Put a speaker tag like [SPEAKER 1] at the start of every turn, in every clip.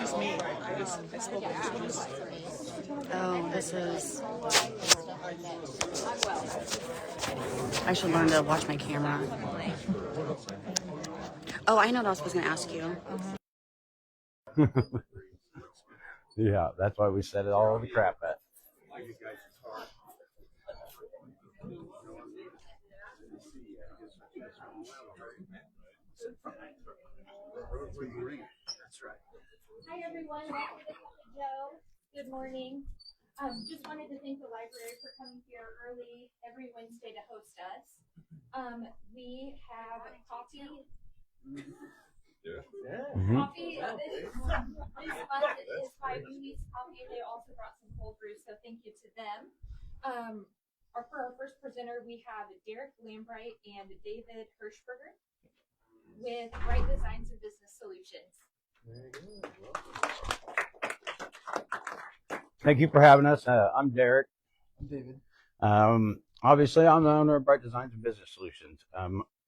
[SPEAKER 1] It's me. I spoke with this.
[SPEAKER 2] Oh, this is. I should learn to watch my camera. Oh, I know what I was going to ask you.
[SPEAKER 3] Yeah, that's why we set it all over the crap at.
[SPEAKER 4] Hi everyone, welcome to Joe. Good morning. Just wanted to thank the library for coming here early every Wednesday to host us. We have coffee. Coffee this month is by Mooney's Coffee. They also brought some cold brew, so thank you to them. For our first presenter, we have Derrick, Lambright, and David Herschberger with Bright Designs and Business Solutions.
[SPEAKER 3] Thank you for having us. I'm Derrick.
[SPEAKER 1] I'm David.
[SPEAKER 3] Obviously, I'm the owner of Bright Designs and Business Solutions.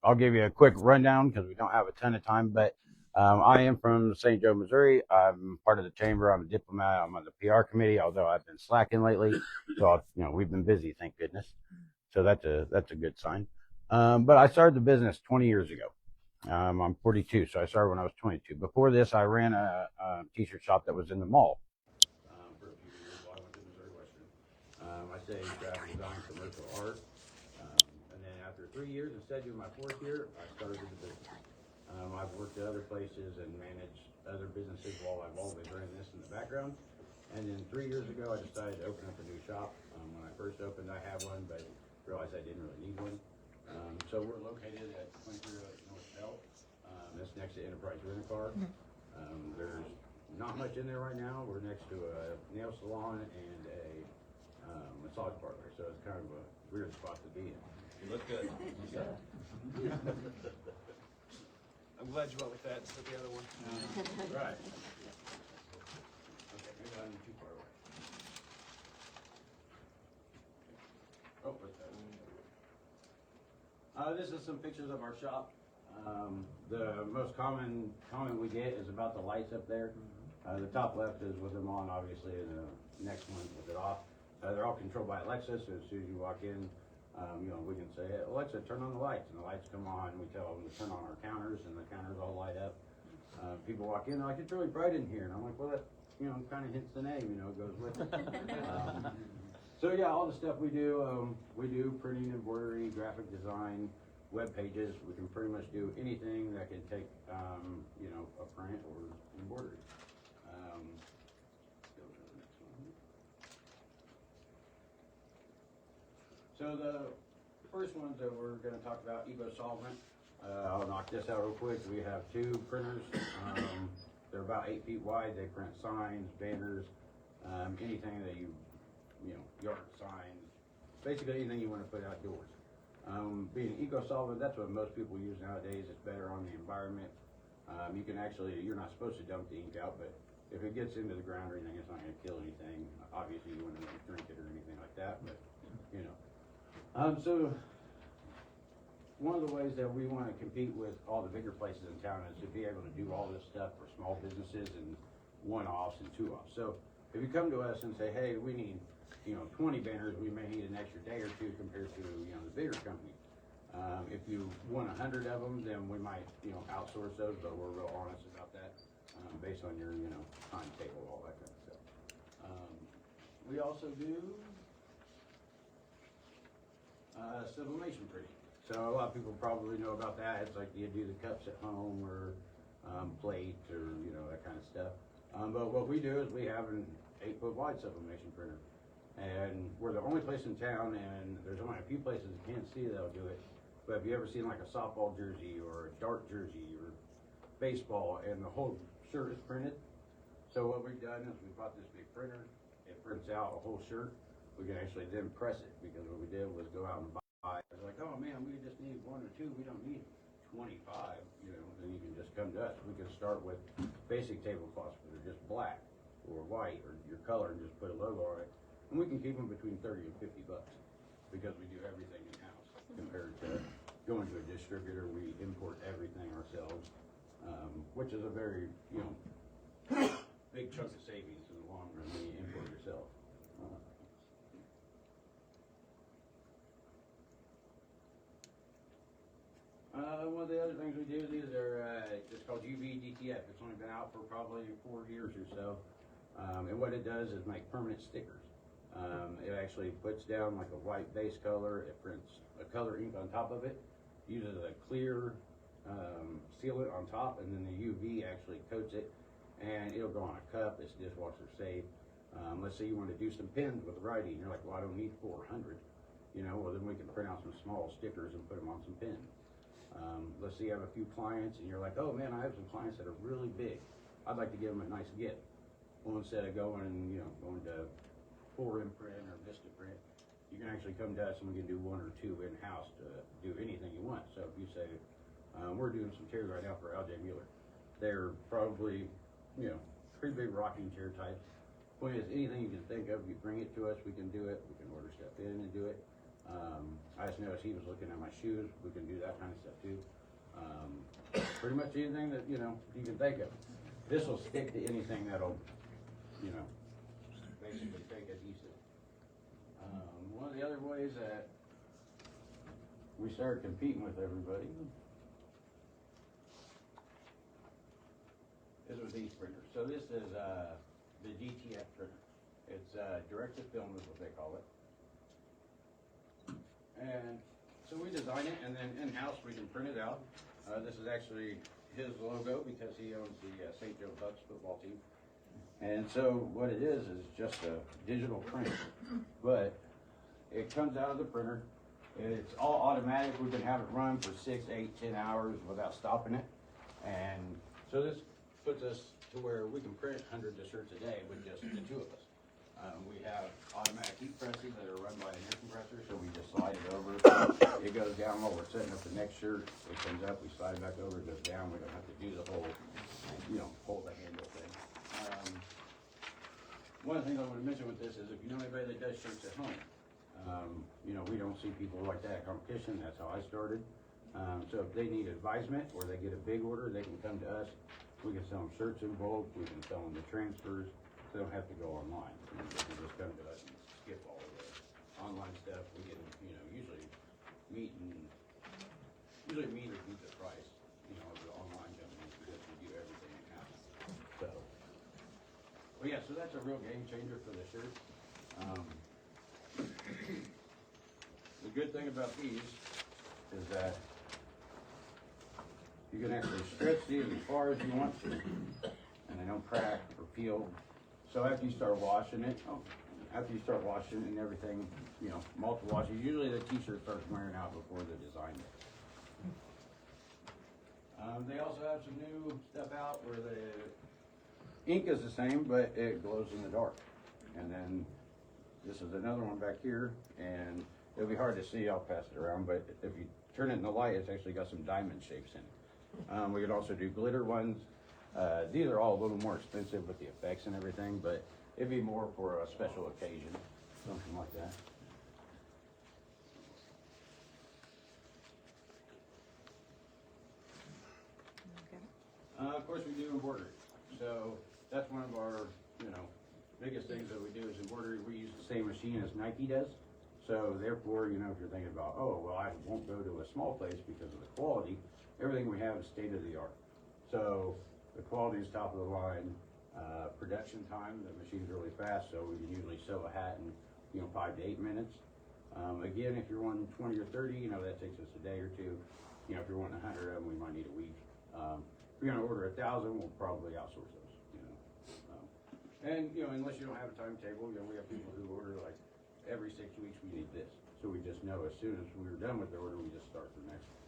[SPEAKER 3] I'll give you a quick rundown because we don't have a ton of time, but I am from St. Joe, Missouri. I'm part of the chamber. I'm a diplomat. I'm on the PR committee, although I've been slacking lately. So, we've been busy, thank goodness. So that's a good sign. But I started the business 20 years ago. I'm 42, so I started when I was 22. Before this, I ran a t-shirt shop that was in the mall for a few years while I went to Missouri Western. I studied graphic design, commercial art, and then after 3 years, instead of doing my fourth year, I started the business. I've worked at other places and managed other businesses while I've always ran this in the background. And then 3 years ago, I decided to open up a new shop. When I first opened, I had one, but realized I didn't really need one. So we're located at 23 North Bell. That's next to Enterprise Rent-A-Car. There's not much in there right now. We're next to a nail salon and a massage parlor, so it's kind of a weird spot to be in.
[SPEAKER 5] You look good.
[SPEAKER 1] I'm glad you went with that instead of the other one.
[SPEAKER 3] Right. Okay, maybe I'm too far away. Oh, what's that? This is some pictures of our shop. The most common comment we get is about the lights up there. The top left is with them on, obviously, and the next one with it off. They're all controlled by Alexa, so as soon as you walk in, we can say, hey, Alexa, turn on the lights, and the lights come on. We tell them to turn on our counters, and the counters all light up. People walk in, they're like, it's really bright in here, and I'm like, well, that, kind of hits the name, it goes with it. So yeah, all the stuff we do printing, embroidery, graphic design, web pages. We can pretty much do anything that can take, a print or embroidery. Go to the next one. So the first ones that we're going to talk about, eco-solvent. I'll knock this out real quick. We have two printers. They're about 8 feet wide. They print signs, banners, anything that yard signs, basically anything you want to put outdoors. Being eco-solvent, that's what most people use nowadays. It's better on the environment. You can actually, you're not supposed to dump the ink out, but if it gets into the ground or anything, it's not going to kill anything. Obviously, you wouldn't drink it or anything like that, but so one of the ways that we want to compete with all the bigger places in town is to be able to do all this stuff for small businesses and one-offs and two-offs. So if you come to us and say, hey, we need 20 banners, we may need an extra day or two compared to the bigger company. If you want 100 of them, then we might outsource those, but we're real honest about that based on your timetable, all that kind of stuff. We also do sublimation printing. So a lot of people probably know about that. It's like you do the cups at home or plate or that kind of stuff. But what we do is we have an 8-foot wide sublimation printer. And we're the only place in town, and there's only a few places in Kansas City that'll do it. But have you ever seen like a softball jersey or a dart jersey or baseball, and the whole shirt is printed? So what we've done is we bought this big printer. It prints out a whole shirt. We can actually then press it, because what we did was go out and buy. It's like, oh man, we just need 1 or 2. We don't need 25. Then you can just come to us. We can start with basic tablecloths that are just black or white or your color, and just put a logo on it. And we can keep them between 30 and 50 bucks because we do everything in-house compared to going to a distributor. We import everything ourselves, which is a very, chunk of savings in the long run when you import yourself. One of the other things we do, these are it's called UV DTF. It's only been out for probably 4 years or so. And what it does is make permanent stickers. It actually puts down like a white base color. It prints a color ink on top of it, uses a clear sealant on top, and then the UV actually coats it, and it'll go on a cup. It's dishwasher safe. Let's say you want to do some pins with writing. You're like, well, I don't need 400. Well, then we can print out some small stickers and put them on some pins. Let's say you have a few clients and you're like, oh man, I have some clients that are really big. I'd like to give them a nice gift. Well, instead of going to 4M print or Vista print, you can actually come to us and we can do 1 or 2 in-house to do anything you want. So if you say, we're doing some chairs right now for L.J. Mueller. They're probably, pretty big rocking chair types. Point is, anything you can think of, you bring it to us, we can do it. We can order stuff in and do it. I just noticed he was looking at my shoes. We can do that kind of stuff too. Pretty much anything that, you can think of. This will stick to anything that'll, basically take adhesive. One of the other ways that we started competing with everybody is with these printers. So this is the DTF printer. It's direct to film is what they call it. And so we design it, and then in-house we can print it out. This is actually his logo because he owns the St. Joe Bucks football team. And so what it is just a digital print, but it comes out of the printer. It's all automatic. We can have it run for 6, 8, 10 hours without stopping it. And so this puts us to where we can print hundreds of shirts a day with just the 2 of us. We have automatic heat presses that are run by an air compressor, so we just slide it over. It goes down while we're setting up the next shirt. It comes up, we slide it back over, it goes down. We don't have to do the whole, hold the handle thing. One of the things I want to mention with this is if you know anybody that does shirts at home, we don't see people like that at competition. That's how I started. So if they need advisement or they get a big order, they can come to us. We can sell them shirts in bulk. We can sell them the transfers. They don't have to go online. They can just come to us and skip all of the online stuff. We get, usually meet or beat the price, of the online companies because we do everything in-house. So, well, yeah, so that's a real game changer for the shirt. The good thing about these is that you can actually stretch these as far as you want to, and they don't crack or peel. So after you start washing it, and everything, multiple washes, usually the t-shirt starts wearing out before the design day. They also have some new stuff out where the ink is the same, but it glows in the dark. And then this is another one back here, and it'll be hard to see, I'll pass it around, but if you turn it in the light, it's actually got some diamond shapes in it. We can also do glitter ones. These are all a little more expensive with the effects and everything, but it'd be more for a special occasion, something like that. Of course, we do embroidery. So that's one of our, biggest things that we do is embroidery. We use the same machine as Nike does. So therefore, if you're thinking about, oh, well, I won't go to a small place because of the quality, everything we have is state of the art. So the quality is top of the line. Production time, the machine's really fast, so we can usually sew a hat in 5 to 8 minutes. Again, if you're wanting 20 or 30, that takes us a day or two. If you're wanting 100 of them, we might need a week. If you're going to order 1,000, we'll probably outsource those. And unless you don't have a timetable, we have people who order like every 6 weeks we need this. So we just know as soon as we're done with the order, we just start the next one.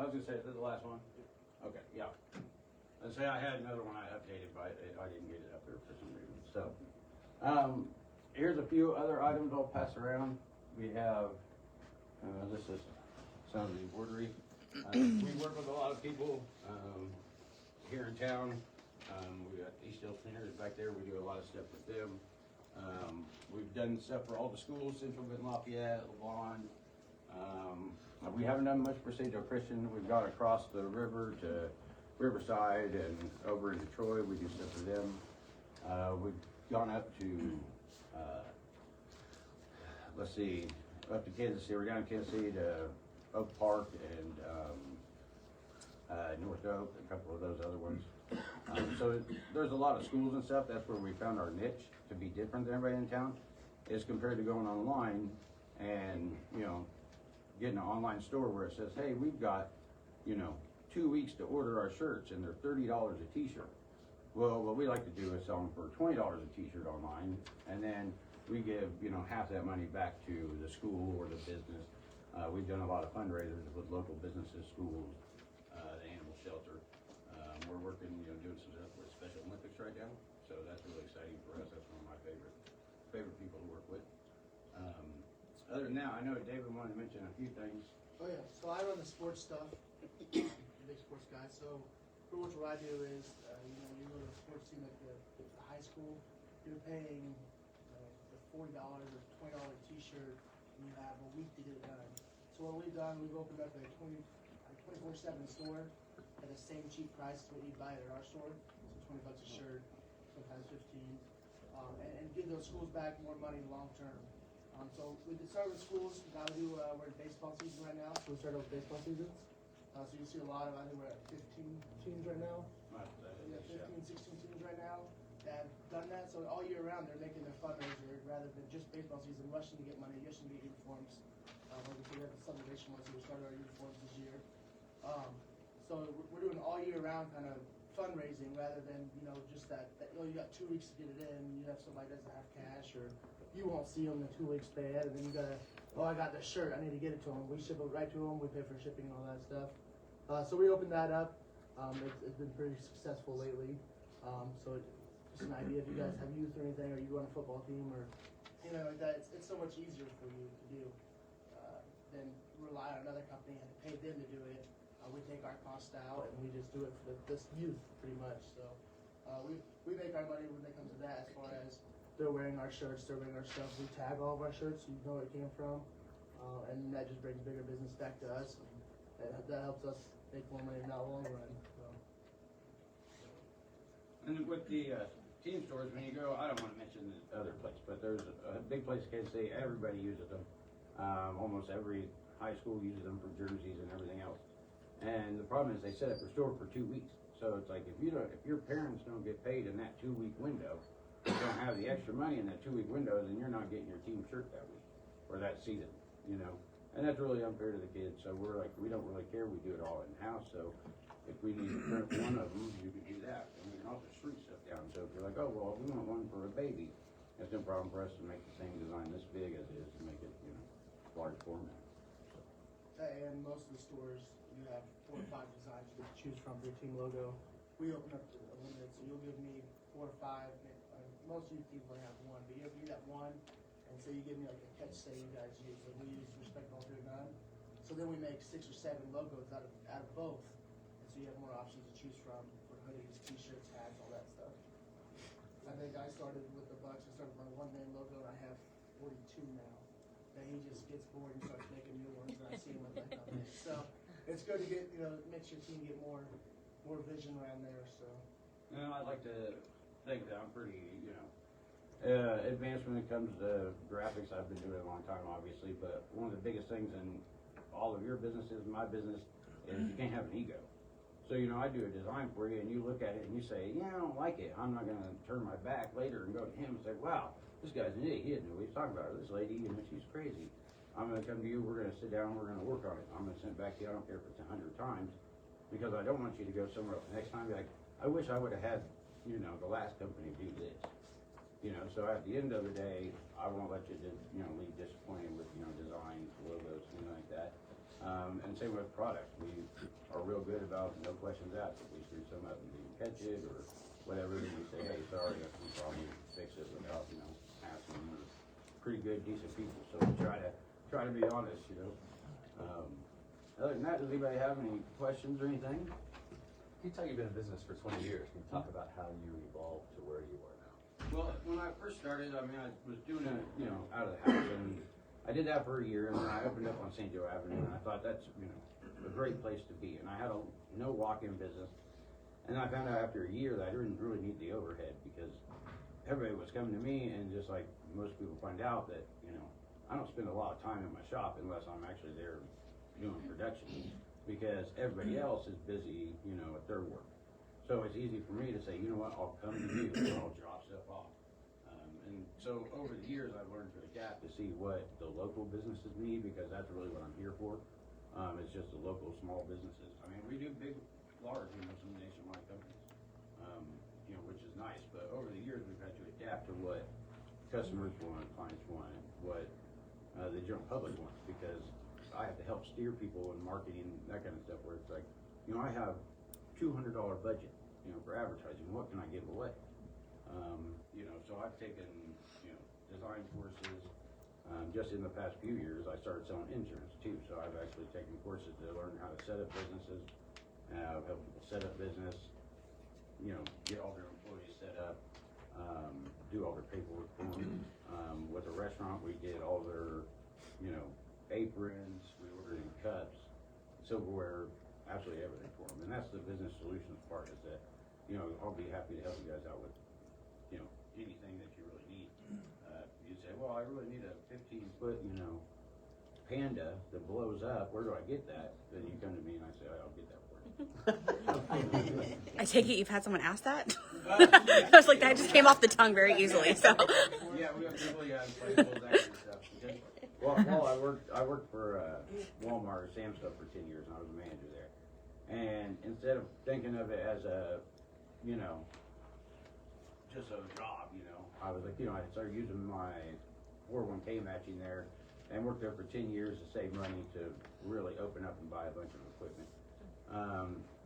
[SPEAKER 3] I was gonna say, is this the last one? Okay, yeah. Let's say I had another one I updated, but I didn't get it up there for some reason. So, here's a few other items I'll pass around. We have, this is some of the embroidery. We work with a lot of people here in town. We got East Hill Cleaners back there. We do a lot of stuff with them. We've done stuff for all the schools, Central Bend, Lafayette, Lavon. We haven't done much for St. Joe Christian. We've gone across the river to Riverside and over into Troy. We do stuff for them. We've gone up to, let's see, up to Kansas City. We're down in Kansas City to Oak Park and North Oak, a couple of those other ones. So there's a lot of schools and stuff. That's where we found our niche to be different than everybody in town, is compared to going online and, you know, getting an online store where it says, hey, we've got, you know, 2 weeks to order our shirts and they're $30 a t-shirt. Well, what we like to do is sell them for $20 a t-shirt online, and then we give, you know, half that money back to the school or the business. We've done a lot of fundraisers with local businesses, schools, the animal shelter. We're working, you know, doing some stuff with Special Olympics right now, so that's really exciting for us. That's one of my favorite people to work with. Other than that, I know David wanted to mention a few things.
[SPEAKER 5] Oh yeah, so I run the sports stuff. I'm a big sports guy. So pretty much what I do is, you go to a sports team at the high school, you're paying the $40 or $20 t-shirt, and you have a week to get it done. So what we've done, we've opened up a 24/7 store at the same cheap price as what you buy it at our store. So $20 a shirt, sometimes 15, and give those schools back more money long term. So we did start with schools. Now we're in baseball season right now, so we started with baseball seasons. So you see a lot of, I think we're at 15 teams right now. Yeah, 15, 16 teams right now that have done that. So all year round they're making their fundraiser rather than just baseball season, rushing to get money, rushing to get uniforms. We have a subdivision one, so we started our uniforms this year. So we're doing all year round kind of fundraising rather than, you know, just that oh, you got 2 weeks to get it in, you have somebody that doesn't have cash, or you won't see them in 2 weeks pay ahead, and then you gotta, oh, I got this shirt, I need to get it to them. We ship it right to them, we pay for shipping and all that stuff. So we opened that up. It's been pretty successful lately. So just an idea, if you guys have youth or anything, or you run a football team, or, you know, like that, it's so much easier for you to do than rely on another company and pay them to do it. We take our cost out and we just do it for this youth pretty much. So we make our money when it comes to that, as far as they're wearing our shirts, they're wearing our stuff. We tag all of our shirts so you know where it came from, and that just brings bigger business back to us. And that helps us make more money in the long run. So.
[SPEAKER 3] And with the team stores, when you go, I don't want to mention the other place, but there's a big place in Kansas City. Everybody uses them. Almost every high school uses them for jerseys and everything else. And the problem is they set up your store for 2 weeks. So it's like if your parents don't get paid in that 2 week window, you don't have the extra money in that 2 week window, then you're not getting your team shirt that week or that season, you know. And that's really unfair to the kids. So we're like, we don't really care. We do it all in house. So if we need to print one of them, you can do that. And we can also shrink stuff down. So if you're like, oh well, we want one for a baby, that's no problem for us to make the same design this big as it is to make it, you know, large format.
[SPEAKER 5] And most of the stores, you have 4 or 5 designs you can choose from for your team logo. We open up to a limited, so you'll give me 4 or 5. Most of you teams only have 1, but you got 1, and so you give me like a catch say you guys use. So we use Respect All Through None. So then we make 6 or 7 logos out of both, and so you have more options to choose from for hoodies, t-shirts, hats, all that stuff. I think I started with the Bucks. I started with my 1 man logo, and I have 42 now. And he just gets bored and starts making new ones, and I see him with my company. So it's good to get, you know, makes your team get more vision around there. So.
[SPEAKER 3] You know, I'd like to think that I'm pretty, you know, advanced when it comes to graphics. I've been doing it a long time, obviously, but one of the biggest things in all of your businesses, my business, is you can't have an ego. So, you know, I do a design for you, and you look at it and you say, yeah, I don't like it. I'm not going to turn my back later and go to him and say, wow, this guy's an idiot. He didn't know what he's talking about. Or this lady, and she's crazy. I'm going to come to you. We're going to sit down. We're going to work on it. I'm going to send it back to you. I don't care if it's 100 times, because I don't want you to go somewhere else. The next time, be like, I wish I would have had, you know, the last company do this. You know, so at the end of the day, I won't let you, you know, leave disappointed with, you know, designs, logos, things like that. And same with products. We are real good about no questions asked. If we screw something up and didn't catch it or whatever, then we say, hey, sorry, that's no problem. We fix it without, you know, asking. We're pretty good, decent people, so we try to be honest, you know. Other than that, does anybody have any questions or anything?
[SPEAKER 6] You tell you've been in business for 20 years. Can you talk about how you evolved to where you are now?
[SPEAKER 3] Well, when I first started, I mean, I was doing it, you know, out of the house, and I did that for a year, and then I opened up on St. Joe Avenue, and I thought that's, you know, a great place to be. And I had no walk-in business, and I found out after a year that I didn't really need the overhead because everybody was coming to me, and just like most people find out that, you know, I don't spend a lot of time in my shop unless I'm actually there doing production because everybody else is busy, you know, at their work. So it's easy for me to say, you know what, I'll come to you and I'll drop stuff off. And so over the years, I've learned for the Gap to see what the local businesses need because that's really what I'm here for. It's just the local small businesses. I mean, we do big, large, you know, some nationwide companies, you know, which is nice. But over the years, we've had to adapt to what customers want, clients want, what the general public wants because I have to help steer people in marketing, that kind of stuff where it's like, you know, I have $200 budget, you know, for advertising. What can I give away? You know, so I've taken, you know, design courses. Just in the past few years, I started selling insurance too. So I've actually taken courses to learn how to set up businesses, help people set up business, you know, get all their employees set up, do all their paperwork for them. With a restaurant, we did all their, you know, aprons, we ordered in cups, silverware, absolutely everything for them. And that's the business solutions part is that, you know, I'll be happy to help you guys out with, you know, anything that you really need. You say, well, I really need a 15-foot, you know, Panda that blows up. Where do I get that? Then you come to me and I say, I'll get that for you.
[SPEAKER 2] I take it you've had someone ask that? I was like, that just came off the tongue very easily. So.
[SPEAKER 3] Yeah, we have people, yeah, inflatables, that kind of stuff. Well, I worked for Walmart or Sam's Club for 10 years, and I was a manager there. And instead of thinking of it as a, you know, just a job, you know, I was like, you know, I started using my 401k matching there, and worked there for 10 years to save money to really open up and buy a bunch of equipment.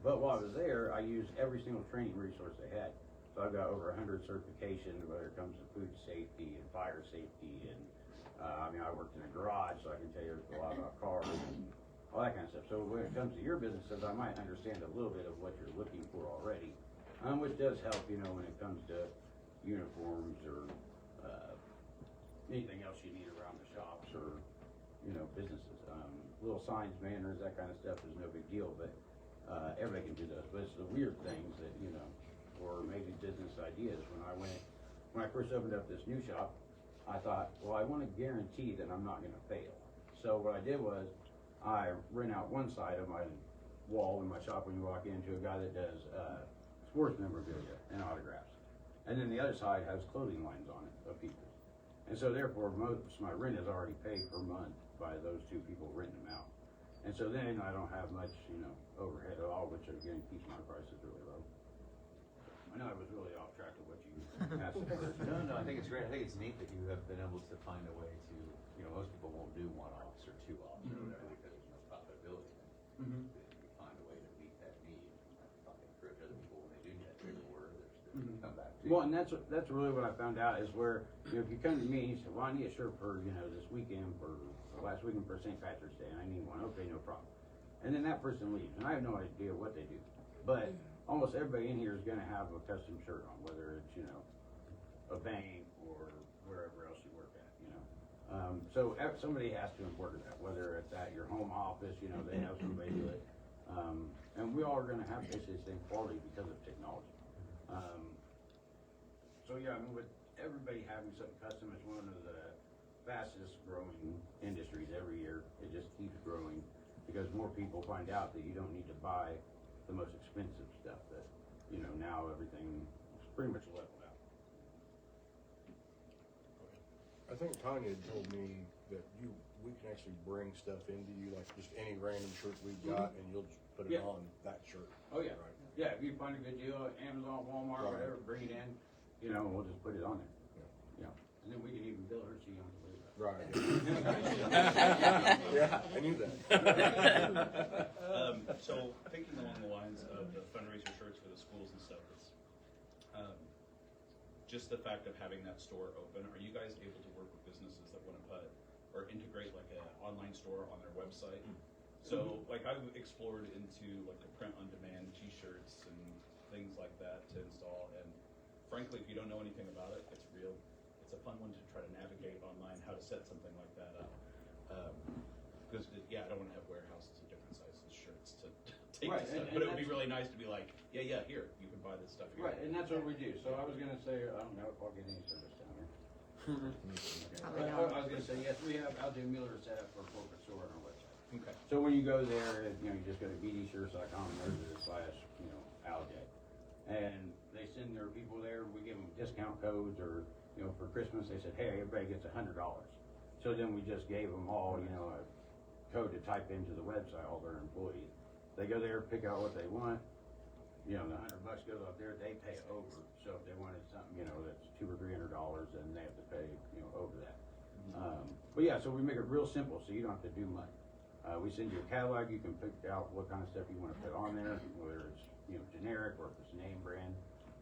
[SPEAKER 3] But while I was there, I used every single training resource they had. So I've got over 100 certifications, whether it comes to food safety and fire safety. And I mean, I worked in a garage, so I can tell you a lot about cars and all that kind of stuff. So when it comes to your businesses, I might understand a little bit of what you're looking for already, which does help, you know, when it comes to uniforms or anything else you need around the shops or, you know, businesses. Little signs, banners, that kind of stuff is no big deal, but everybody can do those. But it's the weird things that, you know, or maybe business ideas. When I first opened up this new shop, I thought, well, I want to guarantee that I'm not going to fail. So what I did was I rent out one side of my wall in my shop when you walk into a guy that does sports memorabilia and autographs. And then the other side has clothing lines on it of people. And so therefore, most of my rent is already paid per month by those two people renting them out. And so then I don't have much, you know, overhead at all, which again keeps my prices really low. I know I was really off track of what you asked first.
[SPEAKER 6] No, I think it's great. I think it's neat that you have been able to find a way to, you know, most people won't do one-offs or two-offs or whatever because there's no profitability. You find a way to meet that need. I think for other people, when they do get their order, they come back to you.
[SPEAKER 3] Well, and that's really what I found out is where, you know, if you come to me and you say, well, I need a shirt for, you know, this weekend for last weekend for St. Patrick's Day, and I need one. Okay, no problem. And then that person leaves, and I have no idea what they do. But almost everybody in here is going to have a custom shirt on, whether it's, you know, a bank or wherever else you work at, you know. So somebody has to embroider that, whether it's at your home office, you know, they have somebody do it. And we all are going to have basically the same quality because of technology. So yeah, I mean, with everybody having something custom, it's one of the fastest growing industries every year. It just keeps growing because more people find out that you don't need to buy the most expensive stuff that, you know, now everything is pretty much leveled out.
[SPEAKER 7] I think Tanya had told me that we can actually bring stuff into you, like just any random shirt we've got, and you'll just put it on that shirt.
[SPEAKER 3] Oh yeah.
[SPEAKER 7] Right.
[SPEAKER 3] Yeah, if you find a good deal at Amazon, Walmart, whatever, bring it in, you know, we'll just put it on there. Yeah. And then we can even bill her so you don't have to worry about it.
[SPEAKER 7] Right. Yeah, I knew that.
[SPEAKER 8] So thinking along the lines of the fundraiser shirts for the schools and stuff, it's just the fact of having that store open. Are you guys able to work with businesses that want to put or integrate like an online store on their website? So like I've explored into like the print on demand T-shirts and things like that to install. And frankly, if you don't know anything about it, it's a fun one to try to navigate online how to set something like that up. Because, yeah, I don't want to have warehouses of different sizes shirts to take
[SPEAKER 3] Right,
[SPEAKER 8] this stuff,
[SPEAKER 3] and
[SPEAKER 8] but it would be
[SPEAKER 3] that's-
[SPEAKER 8] really nice to be like, yeah, here, you can buy this stuff here.
[SPEAKER 3] Right, and that's what we do. So I was gonna say, I don't know if I'll get any service down here. Okay. I was gonna say, yes, we have Aljo Miller set up for a corporate store on our website.
[SPEAKER 8] Okay.
[SPEAKER 3] So when you go there, you just go to bdshirts.com and there's a slash, Aljo. And they send their people there, we give them discount codes or, for Christmas, they said, hey, everybody gets $100. So then we just gave them all, a code to type into the website, all their employees. They go there, pick out what they want. The $100 goes out there, they pay over. So if they wanted something, that's $200 or $300, then they have to pay, over that. But yeah, so we make it real simple, so you don't have to do much. We send you a catalog, you can pick out what kind of stuff you want to put on there, whether it's, generic or if it's name brand.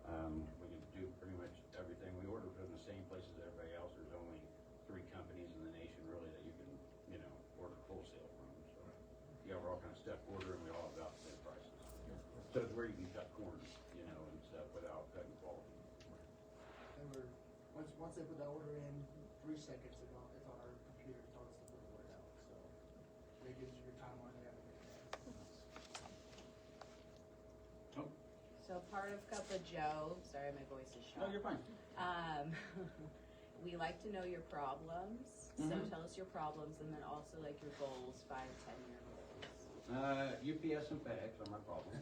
[SPEAKER 3] We can do pretty much everything. We order from the same places as everybody else. There's only 3 companies in the nation really that you can, order wholesale from. So yeah, we're all kind of step order and we all have about the same prices. So it's where you can cut corners, and stuff without cutting quality.
[SPEAKER 5] And we're, once they put that order in, 3 seconds it's on our computer, it tells us to put the order out, so it gives you your timeline and everything.
[SPEAKER 2] So part of Cup of Joe, sorry, my voice is shot.
[SPEAKER 3] No, you're fine.
[SPEAKER 2] We like to know your problems. So tell us your problems and then also like your goals, 5, 10-year goals.
[SPEAKER 3] UPS and FedEx are my problem.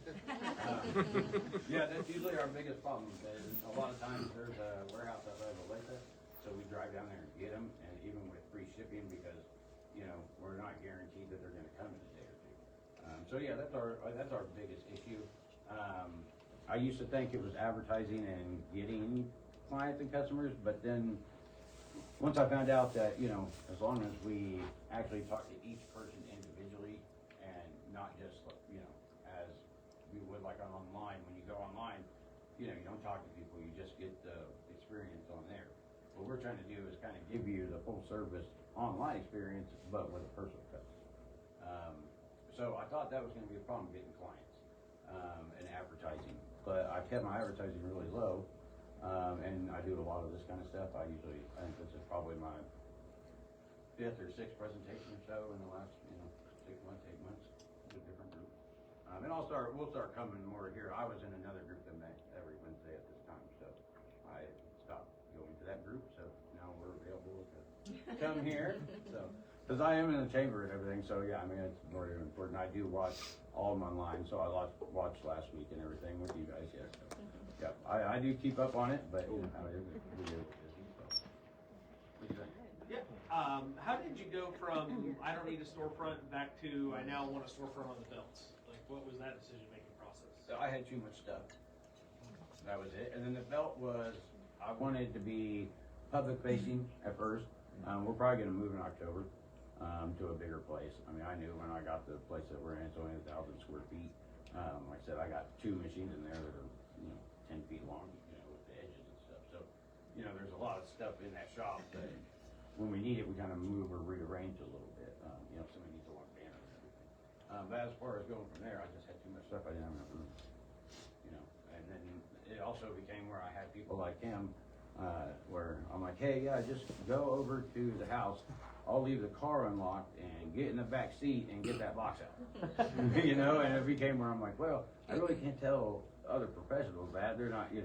[SPEAKER 3] Yeah, that's usually our biggest problem. A lot of times there's a warehouse outside of Olathe, so we drive down there and get them, and even with free shipping because, we're not guaranteed that they're going to come in a day or 2. So yeah, that's our biggest issue. I used to think it was advertising and getting clients and customers, but then once I found out that, as long as we actually talk to each person individually and not just, as we would like online, when you go online, you don't talk to people, you just get the experience on there. What we're trying to do is kind of give you the full service online experience, but with a personal touch. So I thought that was going to be a problem getting clients and advertising, but I kept my advertising really low. And I do a lot of this kind of stuff. I think this is probably my 5th or 6th presentation or so in the last, 6 months, 8 months with a different group. And we'll start coming more here. I was in another group that met every Wednesday at this time, so I stopped going to that group. So now we're available to come here. So, because I am in the chamber and everything, so yeah, it's very important. I do watch all of them online, so I watched last week and everything with you guys. Yeah. So. Yeah, I do keep up on it, but we do busy. So. What do you think?
[SPEAKER 1] Yeah. How did you go from I don't need a storefront back to I now want a storefront on the belts? Like, what was that decision-making process?
[SPEAKER 3] So I had too much stuff. That was it. And then the belt was, I wanted to be public-facing at first. We're probably going to move in October to a bigger place. I knew when I got the place that we're in, it's only 1,000 square feet. Like I said, I got 2 machines in there that are 10 feet long, with the edges and stuff. So, there's a lot of stuff in that shop that when we need it, we kind of move or rearrange a little bit. Somebody needs a long banner and everything. But as far as going from there, I just had too much stuff. I didn't have enough room. And then it also became where I had people like him, where I'm like, hey, yeah, just go over to the house. I'll leave the car unlocked and get in the back seat and get that box out. And it became where I'm like, well, I really can't tell other professionals that. They're not, it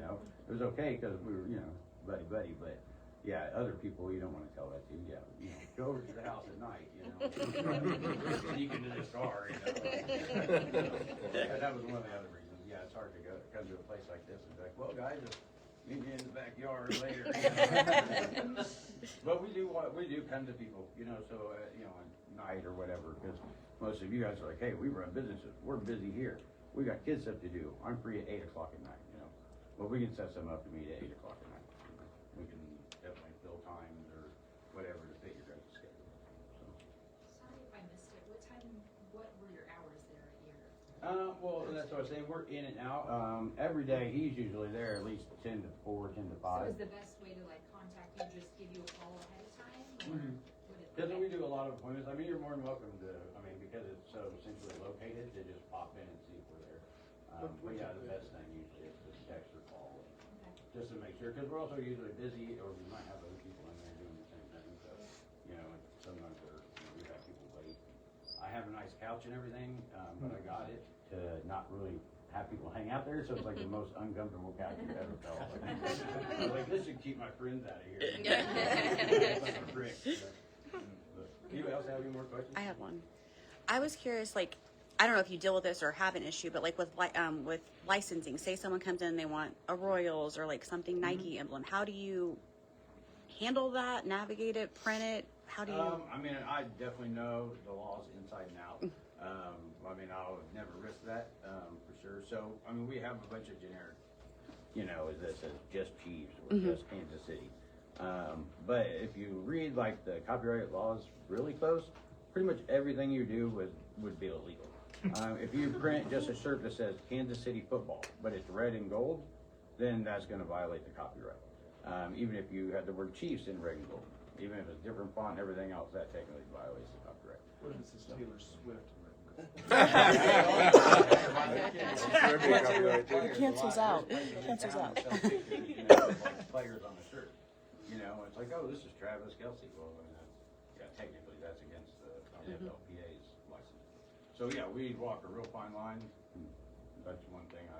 [SPEAKER 3] was okay because we were, buddy, but yeah, other people you don't want to tell that to. Yeah, go over to the house at night, sneak into this car, That was one of the other reasons. Yeah, it's hard to come to a place like this and be like, well, guys, just meet me in the backyard later. But we do come to people, so at night or whatever, because most of you guys are like, hey, we run businesses. We're busy here. We got kids stuff to do. I'm free at 8 o'clock at night, But we can set some up to meet at 8 o'clock at night. We can definitely fill times or whatever to fit your guys' schedule. So.
[SPEAKER 4] Sorry if I missed it. What were your hours there at your?
[SPEAKER 3] Well, that's what I was saying. We're in and out. Every day he's usually there at least 10 to 4, 10 to 5.
[SPEAKER 4] So is the best way to contact you just give you a call ahead of time? Or would it
[SPEAKER 3] Because we do a lot of appointments. You're more than welcome to, because it's so centrally located, to just pop in and see if we're there. But yeah, the best thing usually is to text or call, just to make sure, because we're also usually busy, or we might have other people in there doing the same thing. So, sometimes we have have a nice couch and everything, but I got it to not really have people hang out there, so it's like the most uncomfortable couch you've ever felt. I was like, this should keep my friends out of here. It's like a brick. Anybody else have any more questions?
[SPEAKER 9] I have one. I was curious, like, I don't know if you deal with this or have an issue, but like with licensing, say someone comes in and they want a Royals or like something Nike emblem. How do you handle that, navigate it, print it? How do you?
[SPEAKER 3] I mean, I definitely know the laws inside and out. I mean, I'll never risk that, for sure. So, I mean, we have a bunch of generic, that says just Chiefs or just Kansas City. But if you read like the copyright laws really close, pretty much everything you do would be illegal. If you print just a shirt that says Kansas City football, but it's red and gold, then that's going to violate the copyright. Even if you had the word Chiefs in red and gold, even if it's different font and everything else, that technically violates the copyright.
[SPEAKER 1] What if it says Taylor Swift?
[SPEAKER 9] It cancels out. Cancels out.
[SPEAKER 3] Players on the shirt. It's like, oh, this is Travis Kelce. Well, technically that's against the FLPA's license. So yeah, we walk a real fine line. That's one thing I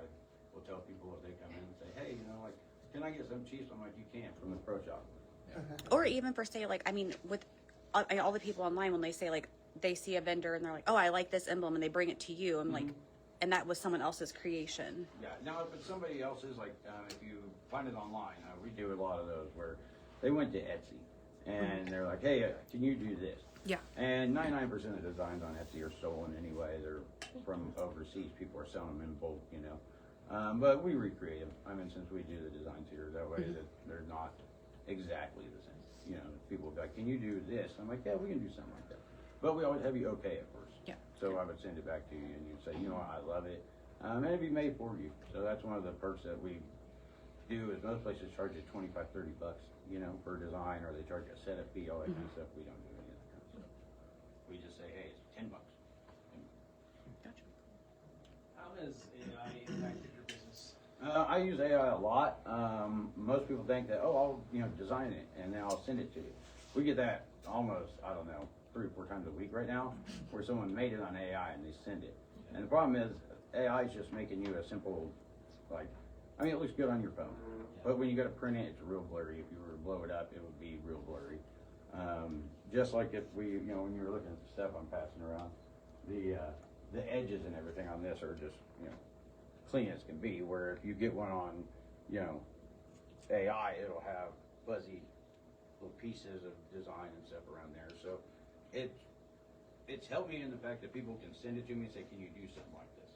[SPEAKER 3] will tell people if they come in and say, hey, can I get some Chiefs? I'm like, you can from the pro shop.
[SPEAKER 9] Or even for say, like, I mean, with all the people online, when they say like they see a vendor and they're like, oh, I like this emblem, and they bring it to you, I'm like, and that was someone else's creation.
[SPEAKER 3] Yeah. Now, if it's somebody else's, like if you find it online, we do a lot of those where they went to Etsy and they're like, hey, can you do this?
[SPEAKER 9] Yeah.
[SPEAKER 3] And 99% of the designs on Etsy are stolen anyway. They're from overseas. People are selling them in bulk, But we recreate them. I mean, since we do the designs here, that way that they're not exactly the same. People will be like, can you do this? I'm like, yeah, we can do something like that. But we always have you okay at first.
[SPEAKER 9] Yeah.
[SPEAKER 3] So I would send it back to you and you'd say, I love it. And it'd be made for you. So that's one of the perks that we do is most places charge you $25, $30, for a design, or they charge you a setup fee, all that kind of stuff. We don't do any of that kind of stuff. We just say, hey, it's $10.
[SPEAKER 9] Gotcha.
[SPEAKER 1] How has AI impacted your business?
[SPEAKER 3] I use AI a lot. Most people think that, I'll design it and then I'll send it to you. We get that almost, 3 or 4 times a week right now, where someone made it on AI and they send it. And the problem is AI is just making you a simple, it looks good on your phone, but when you go to print it, it's real blurry. If you were to blow it up, it would be real blurry. Just like if we, when you were looking at the stuff I'm passing around, the edges and everything on this are just, clean as can be, where if you get one on, AI, it'll have fuzzy little pieces of design and stuff around there. So it's helped me in the fact that people can send it to me and say, can you do something like this?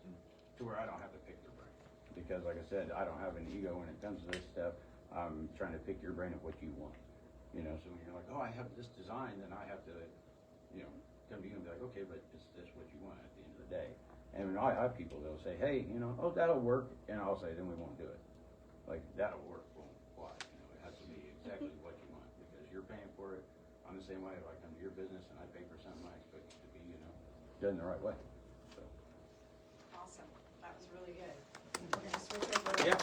[SPEAKER 3] To where I don't have to pick their brain. Because like I said, I don't have an ego when it comes to this stuff. I'm trying to pick your brain of what you want. So when you're like, oh, I have this design, then I have to, come to you and be like, okay, but is this what you want at the end of the day? And I have people that'll say, hey, that'll work, and I'll say, then we won't do it. Like, that'll work, well, why? It has to be exactly what you want, because you're paying for it. I'm the same way. If I come to your business and I pay for something, I expect it to be, done the right way. So.
[SPEAKER 2] Awesome. That was really good. We're gonna switch over.
[SPEAKER 3] Yeah.